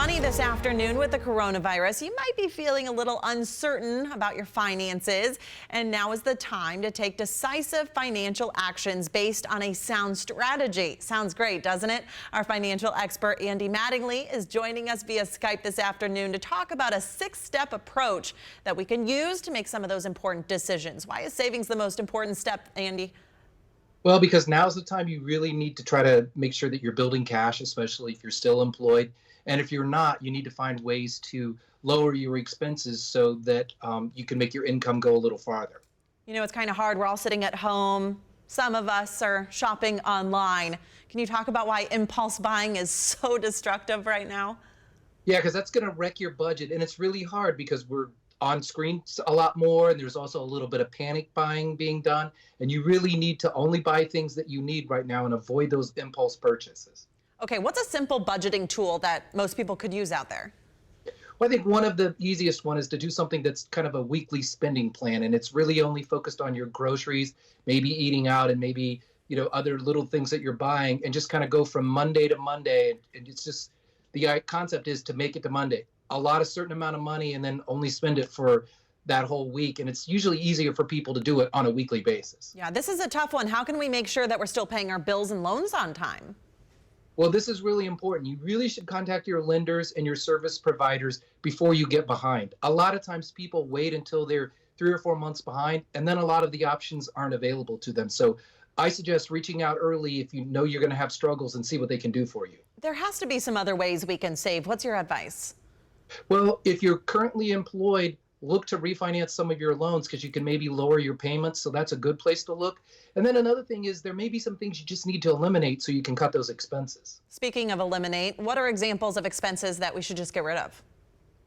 money this afternoon with the coronavirus. You might be feeling a little uncertain about your finances, and now is the time to take decisive financial actions based on a sound strategy. Sounds great, doesn't it? Our financial expert, Andy Mattingly, is joining us via Skype this afternoon to talk about a 6-step approach that we can use to make some of those important decisions. Why is savings the most important step, Andy? Well, because now's the time you really need to try to make sure that you're building cash, especially if you're still employed. And if you're not, you need to find ways to lower your expenses so that you can make your income go a little farther. You know, it's kind of hard. We're all sitting at home. Some of us are shopping online. Can you talk about why impulse buying is so destructive right now? Yeah, because that's going to wreck your budget. And it's really hard because we're on screen a lot more. And there's also a little bit of panic buying being done. And you really need to only buy things that you need right now and avoid those impulse purchases. Okay, what's a simple budgeting tool that most people could use out there? Well, I think one of the easiest one is to do something that's kind of a weekly spending plan, and it's really only focused on your groceries, maybe eating out, and maybe other little things that you're buying, and just kind of go from Monday to Monday. And it's just the concept is to make it to Monday, allot a certain amount of money, and then only spend it for that whole week. And it's usually easier for people to do it on a weekly basis. Yeah, this is a tough one. How can we make sure that we're still paying our bills and loans on time? Well, this is really important. You really should contact your lenders and your service providers before you get behind. A lot of times people wait until they're 3 or 4 months behind, and then a lot of the options aren't available to them. So I suggest reaching out early if you know you're going to have struggles and see what they can do for you. There has to be some other ways we can save. What's your advice? Well, if you're currently employed, look to refinance some of your loans because you can maybe lower your payments. So that's a good place to look. And then another thing is there may be some things you just need to eliminate so you can cut those expenses. Speaking of eliminate, what are examples of expenses that we should just get rid of?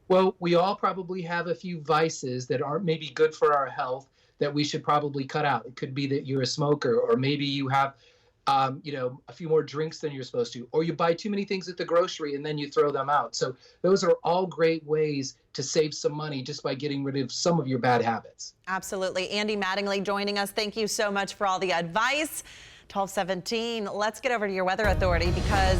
Well, we all probably have a few vices that aren't maybe good for our health that we should probably cut out. It could be that you're a smoker, or maybe you have a few more drinks than you're supposed to, or you buy too many things at the grocery and then you throw them out. So those are all great ways to save some money just by getting rid of some of your bad habits. Absolutely. Andy Mattingly joining us. Thank you so much for all the advice. 12:17. Let's get over to your weather authority because